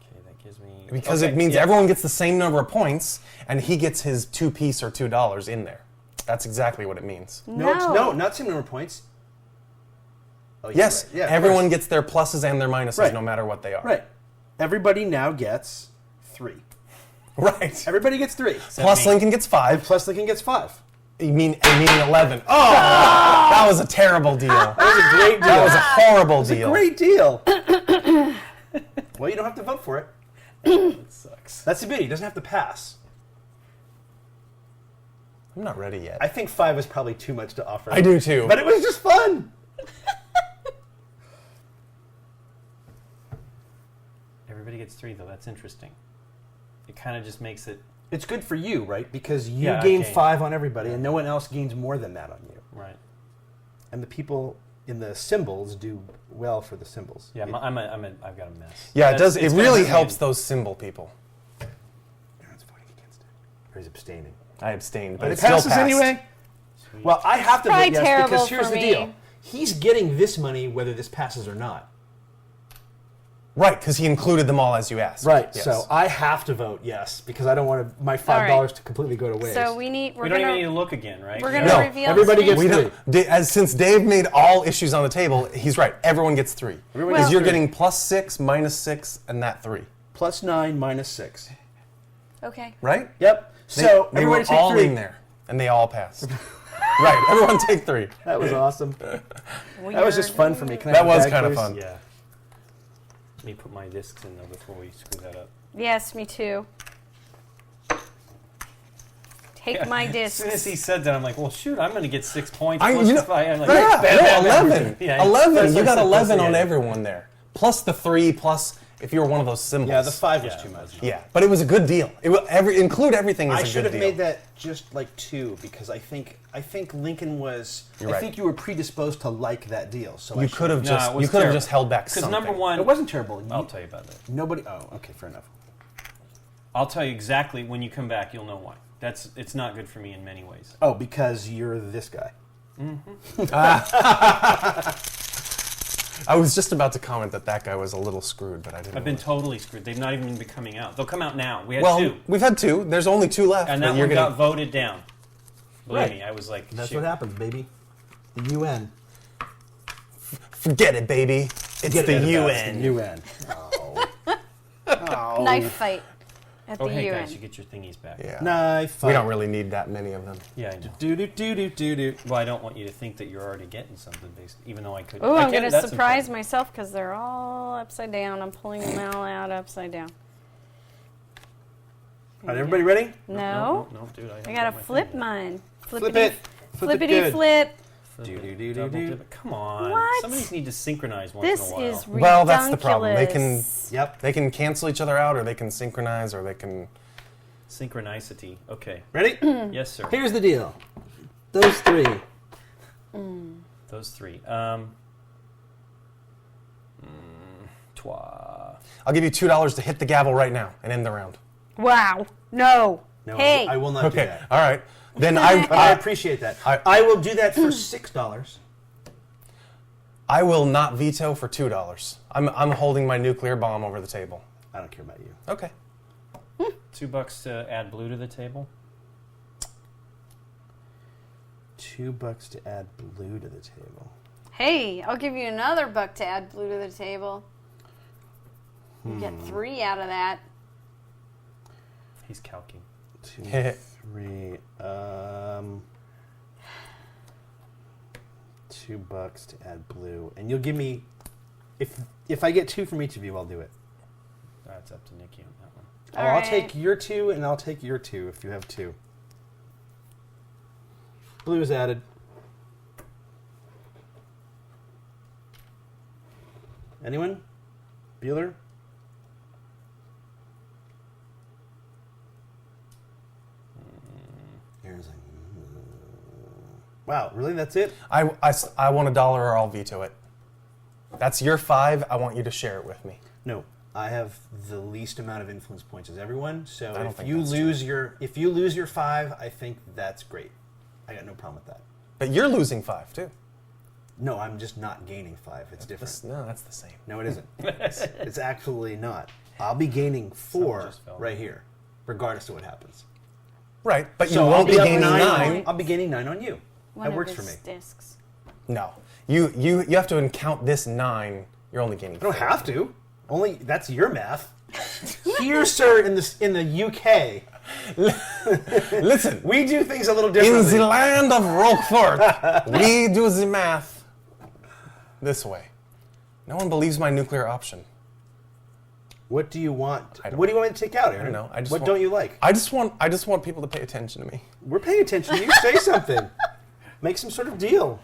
Okay, that gives me. Because okay, it means yeah. everyone gets the same number of points, and he gets his 2-piece or $2 in there. That's exactly what it means. No, not same number of points. Oh, yeah, Yes, right. Yeah, of everyone course. gets their pluses and their minuses, Right. no matter what they are. Right. Everybody now gets 3. Right. Everybody gets 3. Plus me. Lincoln gets 5. Plus Lincoln gets 5. You mean 11. Oh, that was a terrible deal. That was a great deal. That was a horrible deal. Great deal. Well, you don't have to vote for it. That sucks. That's the beauty. It doesn't have to pass. I'm not ready yet. I think 5 is probably too much to offer. I do too. But it was just fun. Everybody gets 3, though. That's interesting. It kind of just makes it It's good for you, right? Because you Yeah, I gain gain. 5 on everybody, and no one else gains more than that on you. right. And the people in the symbols do well for the symbols. Yeah, I've got a mess. yeah, it That's- does. It it's gonna really hurt me helps in- those symbol people. Aaron's voting against it. Or he's abstaining. I abstained, but But it it still passes passed. anyway? Sweet. Well, I have to Probably vote yes terrible because here's for the me. deal. He's getting this money whether this passes or not. Right, because he included them all as you asked. Right. Yes. So I have to vote yes because I don't want my $5 right. to completely go to waste. So we need. we don't even need to look again, right? We're Yeah. gonna No, reveal. everybody the gets we names. don't. Since Dave made all issues on the table, he's right. Everyone gets 3. Everyone Because gets you're 3. getting plus 6, minus 6, and that 3. Plus 9 minus 6. Okay. Right? Yep. So they were everybody take all 3. in there, and they all passed. Right. Everyone take 3. That was awesome. That was just Weird. fun for me. Can I That have a was bag, kind of please? fun. Yeah. Let me put my discs in, though, before we screw that up. Yes, me too. Take my As discs. soon as he said that, I'm like, well, shoot, I'm going to get 6 points. I- plus you know- 5. I'm like, Yeah, bam, no, bam, bam. 11. Yeah, 11. that's You what got I said, 11 on yeah. everyone there. Plus the 3, plus if you were one of those symbols. Yeah, the 5 was Yeah, too much. Yeah, but it was a good deal. It will include everything is I a should good have deal. made that just like 2 because I think Lincoln was. You're I right. think you were predisposed to like that deal. So I You should- could have No, just it was you could have terrible. just held back Because something. number one, It wasn't terrible. I'll tell you about that. Nobody. Oh, okay, fair enough. I'll tell you exactly when you come back. You'll know why. It's not good for me in many ways. Oh, because you're this guy. I was just about to comment that guy was a little screwed, but I didn't. I've been totally screwed. They've not even been coming out. They'll come out now. We had well, 2, we've had 2. There's only 2 left. and but that you're one gonna, got voted down. Believe Right. me, I was like, That's shoot. what happens, baby. The UN. Forget it, baby. It's Get the it, UN. It's the UN. Oh. Knife fight. at Oh, the hey UN. guys, you get your thingies back. Yeah. Knife. We don't really need that many of them. Yeah, I know. Do. Well, I don't want you to think that you're already getting something, even though I could. Oh, I I'm can- going to that's surprise important. myself because they're all upside down. I'm pulling them all out upside down. All right, everybody ready? No. No, dude. I got to flip mine. Flip it. Flippity good. flip. Do. Come on. What? Somebody's need to synchronize once This in a while. is ridiculous. Well, that's the problem. Yep. They can cancel each other out, or they can synchronize, or they can. Synchronicity. Okay. Ready? Yes, sir. Here's the deal. Those three. Those three. Twa. I'll give you $2 to hit the gavel right now and end the round. Wow. No. No, Hey. I will not do Okay. that. All right. Then But I appreciate that. I will do that for $6. I will not veto for $2. I'm holding my nuclear bomb over the table. I don't care about you. Okay. $2 to add blue to the table. $2 to add blue to the table. Hey, I'll give you another buck to add blue to the table. You get 3 out of that. He's calking. 2, 3. $2 to add blue, and you'll give me. If I get 2 from each of you, I'll do it. That's up to Nikki on that one. Oh, All I'll right. take your 2, and I'll take your 2 if you have 2. Blue is added. Anyone? Bueller? Aaron's like, wow, really? That's it? I want $1 or I'll veto it. That's your 5. I want you to share it with me. No, I have the least amount of influence points as everyone. So I don't if think you that's lose your 5, I think that's great. I got no problem with that. But you're losing 5 too. No, I'm just not gaining 5. It's different. No, that's the same. No, it isn't. It's actually not. I'll be gaining 4 just fell. right here, regardless of what happens. Right, but you So won't be up gaining 9. 9. I'll be gaining 9 on you. One That of works his for me. discs. No, you have to count this 9. You're only gaining. I don't have to. Only that's your math. Here, sir, in the UK, Listen, we do things a little in differently. the land of Roquefort, we do the math this way. No one believes my nuclear option. What do you want? I don't- What do you want me to take out, Aaron? I don't know. I just what want- don't you like? I just want people to pay attention to me. We're paying attention. You say something. Make some sort of deal.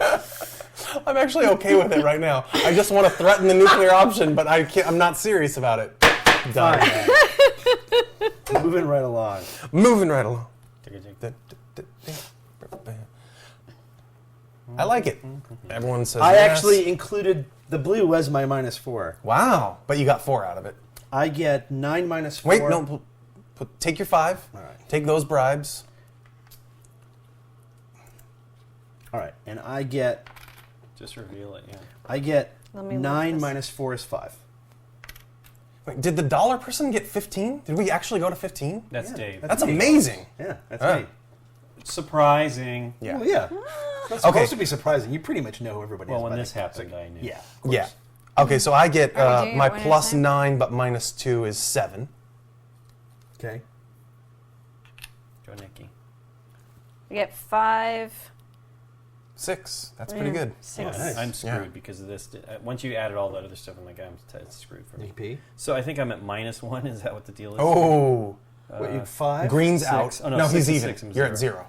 I'm actually okay with it right now. I just want to threaten the nuclear option, but I'm not serious about it. Done. Fine. Moving right along. Moving right along. Tick-a-tick. I like it. Everyone says I yes. actually included the blue as my -4. Wow, but you got 4 out of it. I get 9 minus 4. Wait, no. Take your 5. All right. Take those bribes. All right, and I get Just reveal it, yeah. Let me look 9 this. minus 4 is 5. Wait, did the dollar person get 15? Did we actually go to 15? That's Yeah, Dave. That's amazing. Yeah, that's Ah. me. Surprising. Yeah. Well, yeah. That's Okay. supposed to be surprising. You pretty much know who everybody Well, is. when by this the- happened, I knew. Yeah. Yeah. Okay, so I get Are we doing my it one at a plus time? 9, but minus 2 is 7. Okay. Go, Nikki. You get 5. 6. That's pretty good. 6. nice. I'm screwed Yeah. because of this. Once you added all that other stuff, I'm like, it's screwed for me. Nikki P. So I think I'm at -1. Is that what the deal is? Oh, What, you 5? green's 6. out. Oh, no, no, 6 he's and even. 6 and You're at 0. 0.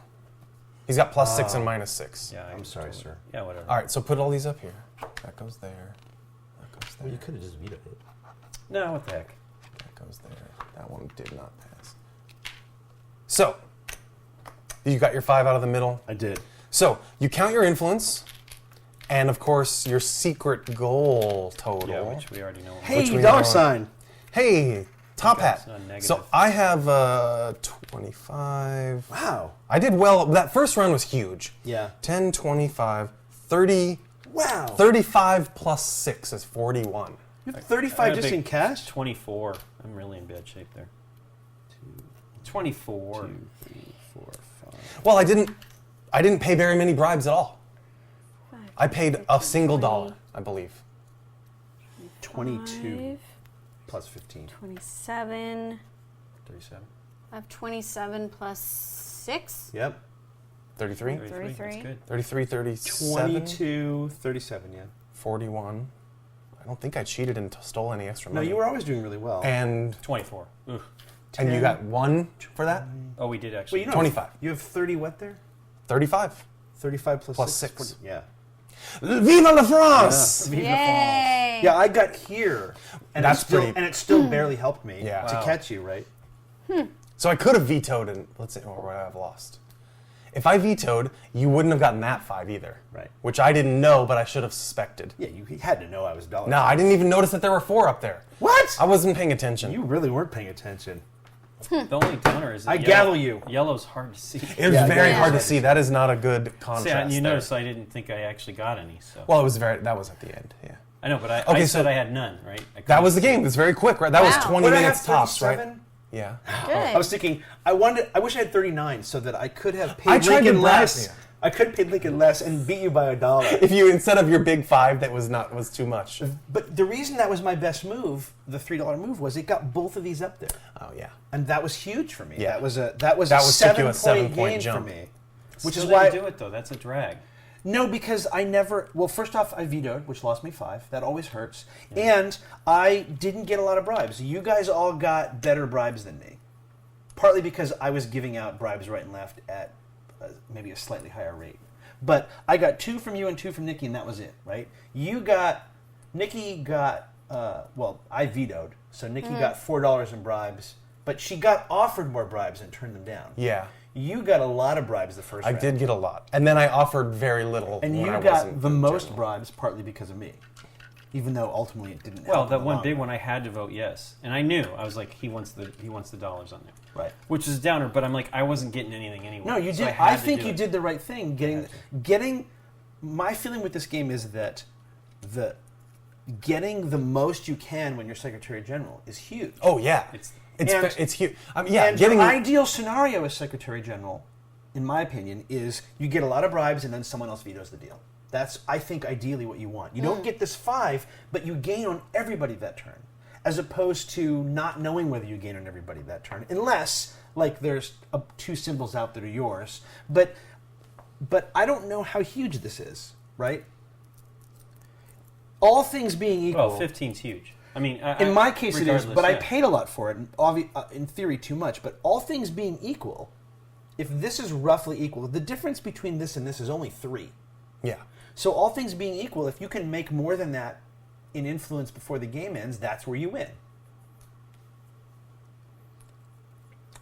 He's got plus 6 and minus 6. Yeah, I'm sorry, sir. Yeah, whatever. All right, so put all these up here. That goes there. That goes there. Well, you could have just vetoed it. No, what the heck? That goes there. That one did not pass. So, you got your 5 out of the middle. I did. So, you count your influence, and of course, your secret goal total. Yeah, which we already know. Hey, Which we dollar know- sign. Hey, top Okay, hat. it's not negative. So, I have 25. Wow. I did well. That first round was huge. Yeah. 10, 25, 30. Wow. 35 plus 6 is 41. You have I 35 had a just big in cash? 24. I'm really in bad shape there. 24. 2, 3, 4, 5. Well, I didn't pay very many bribes at all. I paid a single dollar, I believe. 22 5, plus 15. 27, 37. I have 27 plus 6. Yep. 33? 33. That's good. 33, 37, 22, 37, yeah. 41. I don't think I cheated and stole any extra No, money. you were always doing really well. And 24. Ooh. you got 1 for that? Oh, we did actually. Well, you know, 25. You have 30 what there? 35. 35 Plus 6. 6. Yeah. Viva la France! Viva Yay! Yeah, I got here. And That's it still, pretty- And it still barely helped me Yeah. to Wow. catch you, right? So I could have vetoed and let's say, or would I have lost? If I vetoed, you wouldn't have gotten that 5 either. Right. Which I didn't know, but I should have suspected. Yeah, you had to know I was dollar. No, I didn't even notice that there were 4 up there. What? I wasn't paying attention. You really weren't paying attention. The only downer is that I gavel you. Yellow's hard to see. It was Yeah, very yeah. hard to see. That is not a good contrast. See, and you there. notice I didn't think I actually got any. So Well, it was that was at the end. Yeah. I know, but I Okay, said so- I had none, right? I That couldn't was the see. game. It was very quick, right? That was Wow. 20 What did I minutes have, tops, right? 37? Yeah. Good. I was thinking, I wish I had 39 so that I could have paid I tried to Lincoln brag- less. yeah. I could have paid Lincoln less and beat you by $1. If you instead of your big 5, that was too much. But the reason that was my best move, the $3 move, was it got both of these up there, Oh yeah. and that was huge for me. Yeah. That was a That was took you a 7-point 7-point gain jump. for me. Which Still is why didn't do it though. That's a drag. No, because I never. Well, first off, I vetoed, which lost me 5. That always hurts. And I didn't get a lot of bribes. You guys all got better bribes than me. Partly because I was giving out bribes right and left at maybe a slightly higher rate. But I got 2 from you and 2 from Nikki, and that was it, right? Nikki got, well, I vetoed, so Nikki got $4 in bribes, but she got offered more bribes and turned them down. Yeah. You got a lot of bribes the first I round. did get a lot, and then I offered very little. And when you I got wasn't the in most general. bribes partly because of me, even though ultimately it didn't. Well, help that in the one long big run. one I had to vote yes, and I knew I was like, he wants the dollars on there, Right. which is a downer. But I'm like, I wasn't getting anything anyway. No, you so did. had I to think do you it. did the right thing. Getting. My feeling with this game is that getting the most you can when you're Secretary General is huge. Oh yeah, It's- it's huge. Yeah, and getting the ideal scenario as Secretary General, in my opinion, is you get a lot of bribes and then someone else vetoes the deal. That's, I think, ideally what you want. You don't get this 5, but you gain on everybody that turn, as opposed to not knowing whether you gain on everybody that turn, unless, like, there's 2 symbols out that are yours. But I don't know how huge this is, right? All things being equal. Well, 15's huge. I mean, In my case, it is, regardless, but I yeah. paid a lot for it. And in theory, too much. But all things being equal, if this is roughly equal, the difference between this and this is only 3. yeah. So all things being equal, if you can make more than that in influence before the game ends, that's where you win.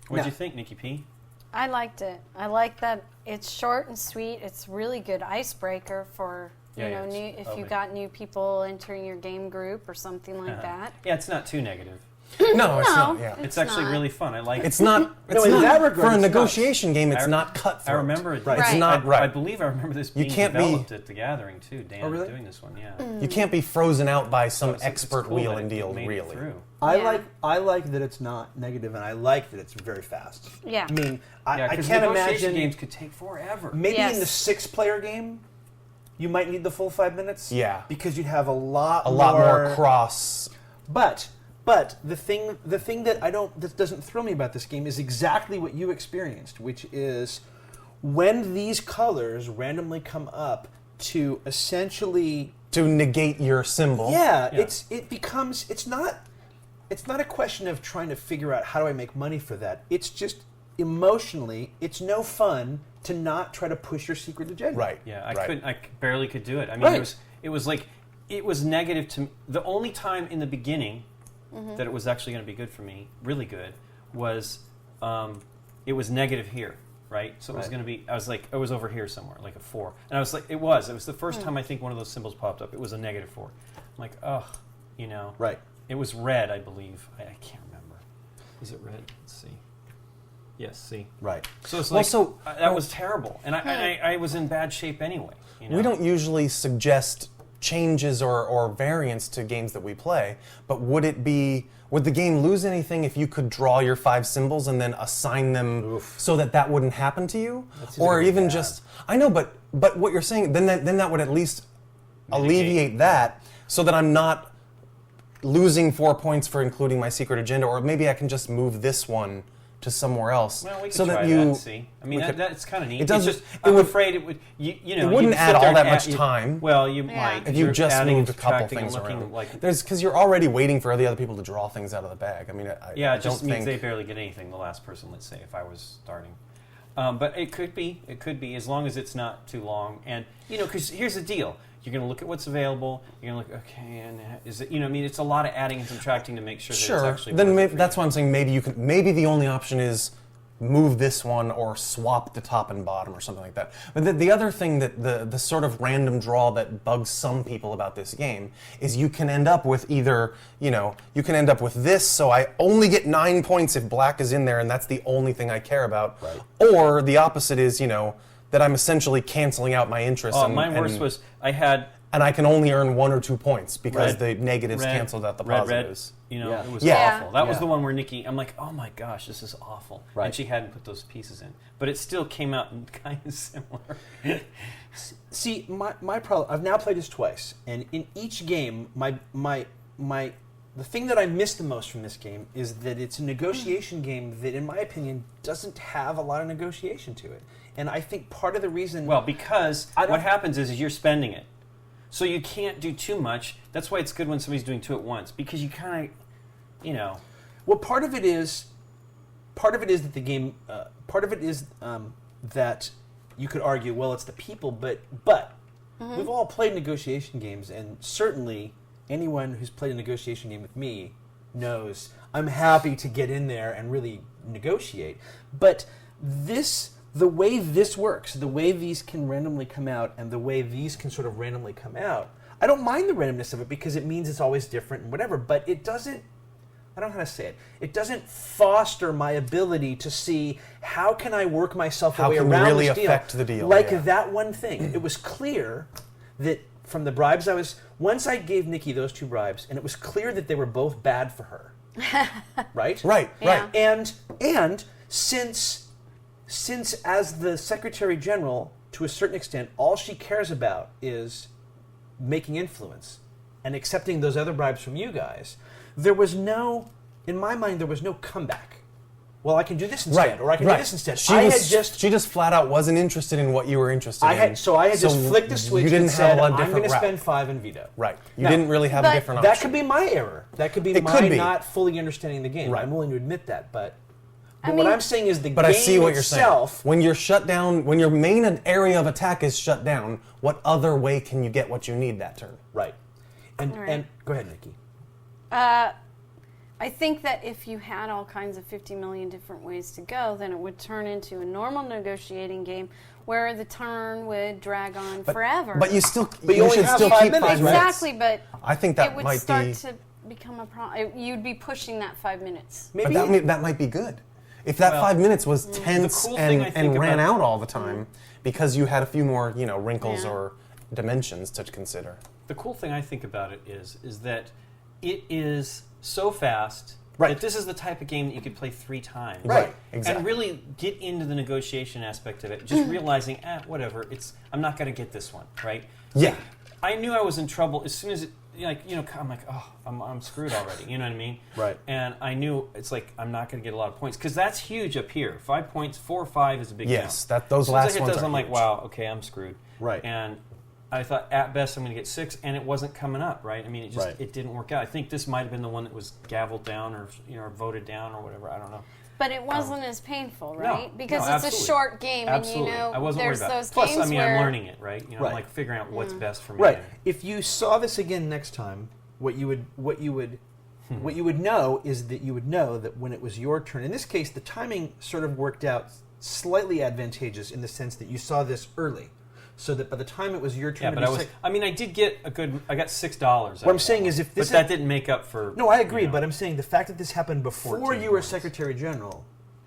What did Now- you think, Nikki P? I liked it. I like that it's short and sweet. It's really good icebreaker for Yeah, yeah, it's new if you lovely. got new people entering your game group or something like that. Yeah, it's not too negative. No, it's not. Yeah. It's actually not. really fun. I like It's not. It's in not that regard, for a it's not. negotiation game. It's I- not cutthroat. I remember it. Right. It's Right. not right. I believe I remember this being can't be- developed at the gathering too. Dan really? doing this one, yeah. You can't be frozen out by some So it's expert cool wheel that and it deal. made it Really. through. Yeah. I like that it's not negative, and I like that it's very fast. Yeah. I mean, Yeah, I because can't negotiation imagine. games could take forever. Maybe in Yes. the 6-player game, you might need the full 5 minutes. Yeah. Because you'd have a lot more cross. But the thing that doesn't thrill me about this game is exactly what you experienced, which is when these colors randomly come up to essentially To negate your symbol. yeah. Yeah. It's not a question of trying to figure out how do I make money for that. It's just emotionally, it's no fun to not try to push your secret agenda. Right. Yeah, I right. couldn't. I barely could do it. I mean, Right. it was like it was negative to me. The only time in the beginning that it was actually going to be good for me, really good, was it was negative here, right? So it was Right. going to be. I was like, it was over here somewhere, like a 4, and I was like, it was the first time I think one of those symbols popped up. It was a -4. I'm like, ugh, you know. Right. It was red, I believe. I can't remember. Is it red? Let's see. Yes, see. Right. So it's Well, like so- that was terrible, and I was in bad shape anyway. You know? We don't usually suggest changes or variants to games that we play, but would the game lose anything if you could draw your 5 symbols and then assign them Oof. so that wouldn't happen to you? seems Or really even bad. just I know, but what you're saying then that would at least alleviate that so that I'm not losing 4 points for including my secret agenda, or maybe I can just move this one to somewhere else. Well, we could so try that you. and see. I mean, that's kind of neat. It doesn't. It's just, it I'm would, afraid it would. You know, it wouldn't you'd sit add there all that and much time. Well, you Yeah. might if you you're just adding moved a and couple subtracting and things looking around. like. Because you're already waiting for the other people to draw things out of the bag. I mean, Yeah, I it just don't means think they barely get anything. The last person, let's say, if I was starting. But it could be, as long as it's not too long. And, because here's the deal. You're going to look at what's available. You're going to look, okay, and is it, I mean, it's a lot of adding and subtracting to make sure that it's actually then worth it maybe, for that's you. why I'm saying maybe the only option is move this one or swap the top and bottom or something like that. But the other thing that the sort of random draw that bugs some people about this game is you can end up with either, you can end up with this, so I only get 9 points if black is in there and that's the only thing I care about. Right. Or the opposite is, that I'm essentially canceling out my interest. Oh, my worst was I had... And I can only earn 1 or 2 points because Red, the negatives red, canceled out the red, positives. It was Yeah. awful. That was Yeah. the one where Nikki, I'm like, oh my gosh, this is awful. Right. And she hadn't put those pieces in. But it still came out kind of similar. See, my problem. I've now played this twice, and in each game, the thing that I miss the most from this game is that it's a negotiation game that, in my opinion, doesn't have a lot of negotiation to it. And I think part of the reason... Well, because what happens is you're spending it. So you can't do too much. That's why it's good when somebody's doing two at once, because you kind of, Well, part of it is that the game. Part of it is that you could argue, well, it's the people, but we've all played negotiation games, and certainly anyone who's played a negotiation game with me knows I'm happy to get in there and really negotiate. But the way this works, the way these can randomly come out, and the way these can sort of randomly come out, I don't mind the randomness of it because it means it's always different and whatever, but it doesn't, I don't know how to say it, it doesn't foster my ability to see how can I work myself How away can around really this deal. affect the deal, Like yeah. that one thing. It was clear that from the bribes once I gave Nikki those 2 bribes, and it was clear that they were both bad for her. Right? Right, Yeah. right. And since as the Secretary General, to a certain extent, all she cares about is making influence and accepting those other bribes from you guys, in my mind, there was no comeback. Well, I can do this instead, or I can do this instead. She just flat out wasn't interested in what you were interested in. So I had just flicked the switch you didn't and have said, a I'm different going to route. spend 5 and veto. Right. You Now, didn't really have a but different option. That could be my error. That could be It my could be. not fully understanding the game. Right. I'm willing to admit that, but I what mean- I'm saying is the But game I see what you're itself... saying. When you're shut down, when your main area of attack is shut down, what other way can you get what you need that turn? Right. And Right. go ahead, Nikki. I think that if you had all kinds of 50 million different ways to go, then it would turn into a normal negotiating game where the turn would drag on forever. But you still, you you only should have still 5 keep minutes, 5 minutes. exactly, but I think it that would might start be. to become a problem. You'd be pushing that 5 minutes. Maybe But that might be good. If that 5 minutes was tense cool thing I think and ran about- out all the time because you had a few more, wrinkles Yeah. or dimensions to consider. The cool thing I think about it is that it is so fast Right. that this is the type of game that you could play 3 times. Right. Exactly. And really get into the negotiation aspect of it, just realizing, whatever, I'm not going to get this one, right? Yeah. I knew I was in trouble as soon as it, I'm like, oh, I'm screwed already, you know what I mean? Right. And I knew it's like, I'm not going to get a lot of points, because that's huge up here. 5 points, 4 or 5 is a big Yes, jump. those As soon last as I hit ones those, are I'm like, huge. wow, okay, I'm screwed. Right. And I thought at best I'm going to get 6, and it wasn't coming up, right? I mean, it just Right. it didn't work out. I think this might have been the one that was gavelled down or or voted down or whatever. I don't know. But it wasn't as painful, right? Because no, it's a absolutely. short game, Absolutely. and I wasn't there's worried about those it. Plus, games I mean, where I'm learning it, right? Right. I'm like figuring out what's best for me. Right. If you saw this again next time, what you would know is that you would know that when it was your turn. In this case, the timing sort of worked out slightly advantageous in the sense that you saw this early, so that by the time it was your turn, Yeah, to but be I was. sick- I mean, I did get I got $6. What I'm saying is if this but that didn't make up for. No, I agree, you know, but I'm saying the fact that this happened before 14 you were points. Secretary General,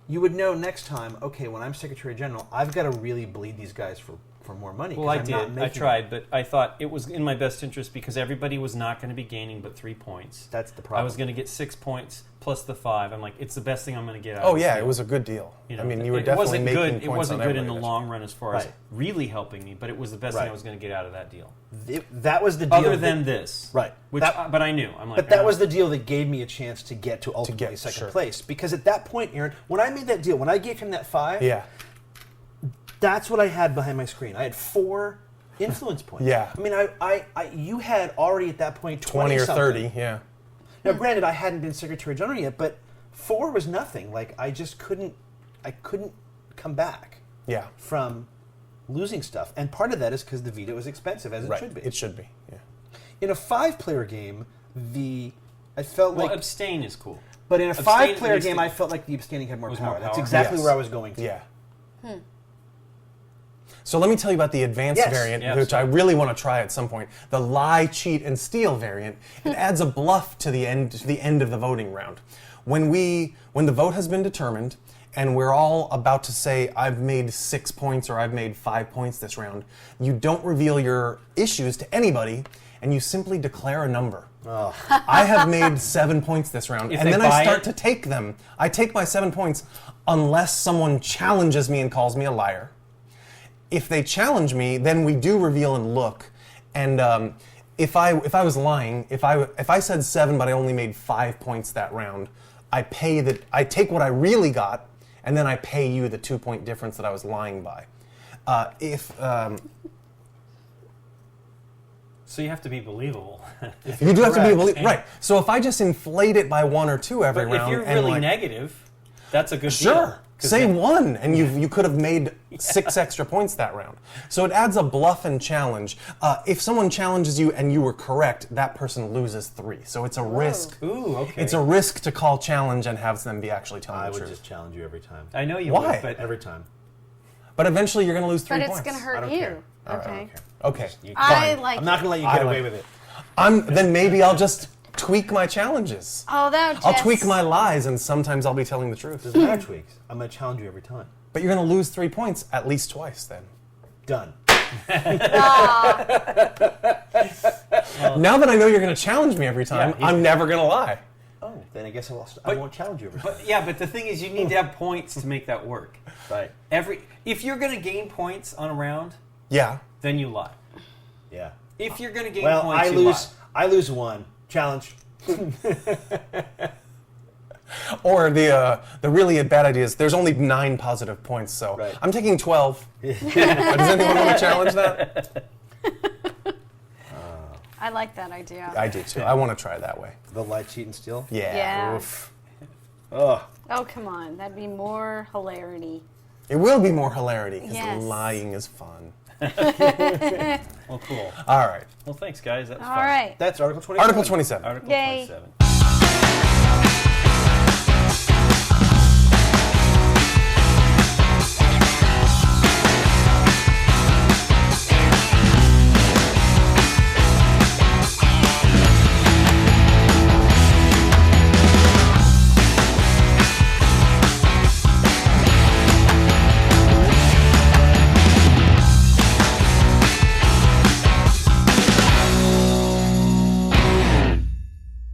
you would know next time, okay, when I'm Secretary General, I've got to really bleed these guys for more money. Well, 'cause I I'm not did. I making tried, but I thought it was in my best interest because everybody was not going to be gaining but 3 points. That's the problem. I was going to get 6 points plus the 5. I'm like, it's the best thing I'm going to get out Oh of this yeah, deal. it was a good deal. You know, I mean, you were it definitely wasn't making good. points It wasn't on good in the everybody. long run as far as Right. really helping me, but it was the best thing Right. I was going to get out of that deal. That was the deal. Other than this, Right. Which, That- but I knew. I'm like, But that was the deal that gave me a chance to get to ultimately second sure. place. Because at that point, Aaron, when I made that deal, when I gave him that 5, Yeah. that's what I had behind my screen. I had 4 influence points. Yeah. I mean, you had already at that point 20 or something. 30, yeah. Now, granted, I hadn't been Secretary General yet, but 4 was nothing. Like, I just couldn't come back Yeah. from losing stuff. And part of that is because the veto is expensive, as it Right. should be. It should be. Yeah. In a 5-player game, I felt well, like... abstain is cool. But in a Abstain 5-player makes game, the- I felt like the abstaining had more was power. more That's power. exactly Yes. where I was going to. Yeah. So let me tell you about the advanced Yes. variant, Yeah, which I sorry. really want to try at some point. The lie, cheat, and steal variant. It adds a bluff to the end of the voting round. When the vote has been determined, and we're all about to say, I've made 6 points or I've made 5 points this round, you don't reveal your issues to anybody, and you simply declare a number. I have made 7 points this round, If and they then I buy start it- to take them. I take my 7 points unless someone challenges me and calls me a liar. If they challenge me, then we do reveal and look. And if I was lying, if I said 7 but I only made 5 points that round, I take what I really got, and then I pay you the 2-point difference that I was lying by. So you have to be believable. You do have to be correct. believe, right. So if I just inflate it by 1 or 2 every But round, if you're and really like, negative, that's a good deal. sure. 'Cause Say then- 1, and you could have made 6 extra points that round. So it adds a bluff and challenge. If someone challenges you and you were correct, that person loses 3. So it's a risk. Ooh, okay. It's a risk to call challenge and have them be actually telling I the would truth. just challenge you every time. I know you Why? would, but Every time. But eventually you're going to lose 3 But points. it's going to I hurt don't you. care. All right, Okay. Okay. I fine. like I'm not going to let you I get like away it. with it. Then maybe I'll just tweak my challenges. Although Jess, I'll tweak my lies, and sometimes I'll be telling the truth. Doesn't matter tweaks. I'm going to challenge you every time. But you're going to lose 3 points at least twice then. Done. Now that I know you're going to challenge me every time, Yeah, I'm never going to lie. Oh, then I guess I won't challenge you every time. but the thing is, you need to have points to make that work. Right. If you're going to gain points on a round, Yeah. then you lie. Yeah. If you're going to gain Well, points, I you lose. lie. I lose 1. Challenge. Or the really bad idea is there's only 9 positive points, so Right. I'm taking 12. Does anyone want to challenge that? I like that idea. I do too. I want to try that way. The lie, cheat, and steal. Yeah. Yeah. Oof. Ugh. Oh, come on. That'd be more hilarity. It will be more hilarity because Yes. lying is fun. Well, cool. All right. Well, thanks, guys. That was All fun. right. That's Article 27. Article 27. Article Yay. 27.